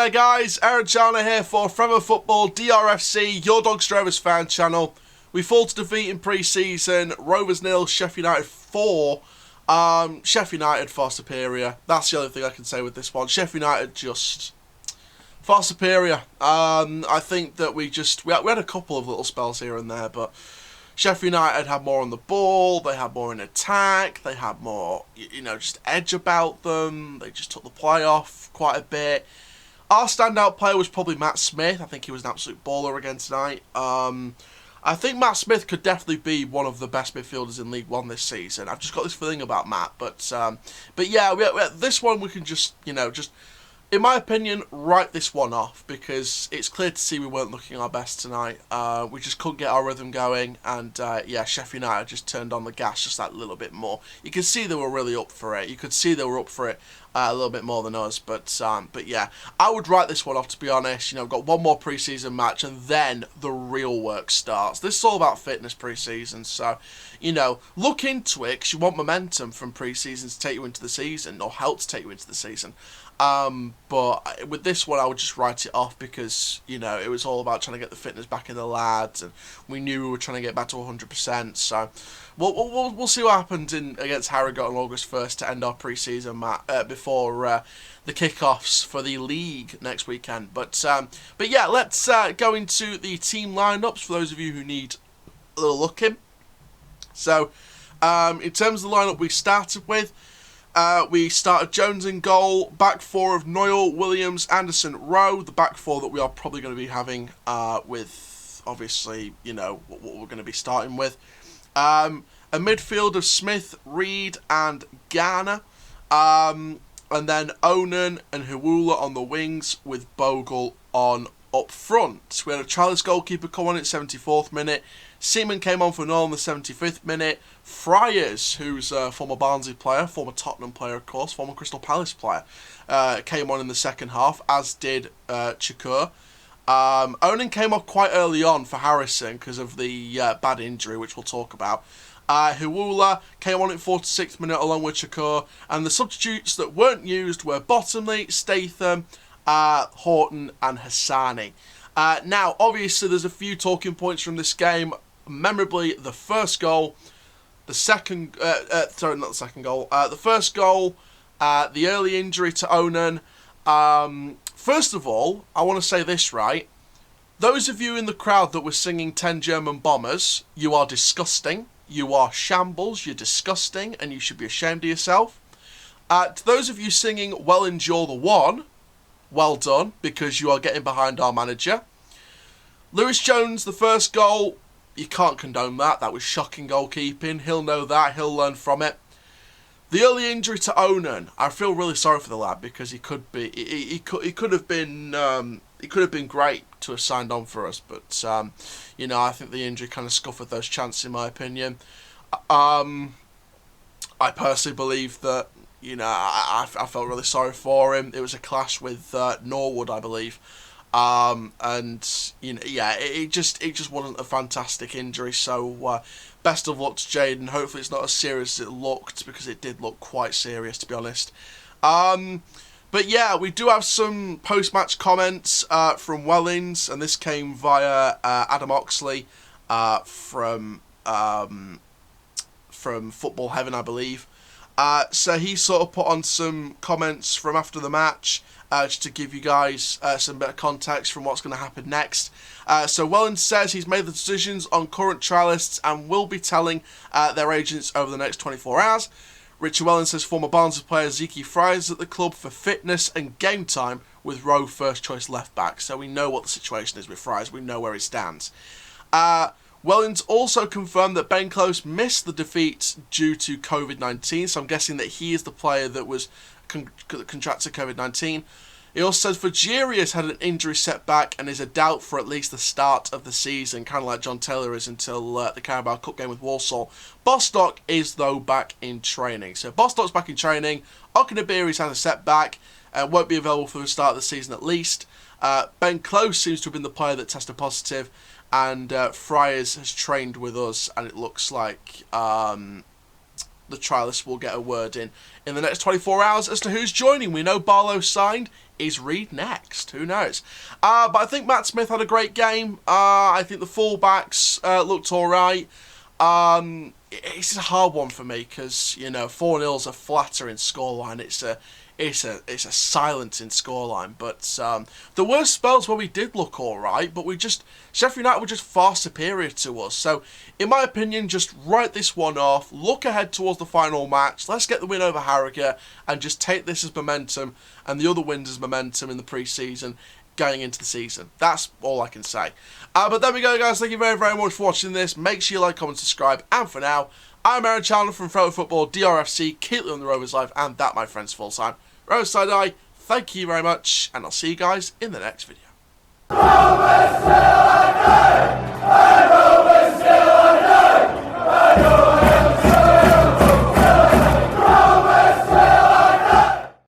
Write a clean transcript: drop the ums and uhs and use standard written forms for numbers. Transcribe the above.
there guys, Aaron Chalner here for Forever Football DRFC, your Doncaster Rovers fan channel. We fall to defeat in pre-season, Rovers 0, Sheffield United 4. Sheffield United far superior. That's the only thing I can say with this one. Sheffield United just far superior. I think that we had a couple of little spells here and there, but Sheffield United had more on the ball, they had more in attack, they had more, just edge about them, they just took the play off quite a bit. Our standout player was probably Matt Smith. I think he was an absolute baller again tonight. I think Matt Smith could definitely be one of the best midfielders in League One this season. I've just got this feeling about Matt, but yeah, this one we can just in my opinion, write this one off because it's clear to see we weren't looking our best tonight. We just couldn't get our rhythm going, and yeah, Sheffield United just turned on the gas just that little bit more. You could see they were really up for it. You could see they were up for it a little bit more than us, but yeah, I would write this one off, to be honest. We've got one more pre-season match, and then the real work starts. This is all about fitness pre-season, so look into it because you want momentum from pre-season to take you into the season, or help to take you into the season. But with this one, I would just write it off because, it was all about trying to get the fitness back in the lads, and we knew we were trying to get back to 100%. So we'll see what happens against Harrogate on August 1st to end our pre-season match before the kickoffs for the league next weekend. But yeah, let's go into the team lineups for those of you who need a little looking. So in terms of the lineup we started with, we started Jones in goal, back four of Noyle, Williams, Anderson, Rowe, the back four that we are probably going to be having with, obviously, what we're going to be starting with. A midfield of Smith, Reed and Garner, and then Onan and Hewula on the wings with Bogle on up front. We had a Charles goalkeeper come on at 74th minute. Seaman came on for Noel in the 75th minute. Friars, who's a former Barnsley player, former Tottenham player of course, former Crystal Palace player, came on in the second half, as did Chakur. Onan came off quite early on for Harrison because of the bad injury, which we'll talk about. Hewula came on at 46th minute along with Chakur, and the substitutes that weren't used were Bottomley, Statham, Horton and Hassani. Now, obviously, there's a few talking points from this game. Memorably, the first goal, the second, sorry, not the second goal, the first goal, the early injury to Onan. First of all, I want to say this, right? Those of you in the crowd that were singing 10 German Bombers, you are disgusting. You are shambles, you're disgusting, and you should be ashamed of yourself. To those of you singing Well Endure the One, well done, because you are getting behind our manager. Lewis Jones, the first goal, you can't condone that. That was shocking goalkeeping. He'll know that. He'll learn from it. The early injury to Onan, I feel really sorry for the lad because he could have been great to have signed on for us, but I think the injury kind of scuppered those chances in my opinion. I personally believe that. I felt really sorry for him. It was a clash with Norwood, I believe, and yeah, it just wasn't a fantastic injury. So best of luck to Jaden. Hopefully, it's not as serious as it looked because it did look quite serious, to be honest. But yeah, we do have some post-match comments from Wellings, and this came via Adam Oxley from Football Heaven, I believe. So he sort of put on some comments from after the match, just to give you guys some bit of context from what's going to happen next. So Welland says he's made the decisions on current trialists and will be telling their agents over the next 24 hours. Richard Welland says former Barnsley player Zeki Fry is at the club for fitness and game time with Rowe first choice left back. So we know what the situation is with Fries. We know where he stands. Wellens also confirmed that Ben Close missed the defeat due to COVID-19, so I'm guessing that he is the player that was contracted COVID-19. He also says Fajirius had an injury setback and is a doubt for at least the start of the season, kind of like John Taylor is until the Carabao Cup game with Walsall. Bostock is, though, back in training. So Bostock's back in training. Okanabiri's had a setback and won't be available for the start of the season at least. Ben Close seems to have been the player that tested positive, and Friars has trained with us, and it looks like the trialists will get a word in the next 24 hours as to who's joining. We know Barlow signed. is Reed next? Who knows? But I think Matt Smith had a great game. I think the fullbacks looked alright. It's a hard one for me because, you know, 4-0's a flattering scoreline. It's a silencing scoreline. But there were spells where we did look alright, but Sheffield United were just far superior to us. So, in my opinion, just write this one off. Look ahead towards the final match. Let's get the win over Harrogate and just take this as momentum and the other wins as momentum in the pre-season going into the season. That's all I can say. But there we go, guys. Thank you very, very much for watching this. Make sure you like, comment, subscribe. And for now, I'm Aaron Chandler from Pro Football, DRFC, keep on the Rovers life, and that, my friends, full time. Rose Side Eye, thank you very much, and I'll see you guys in the next video.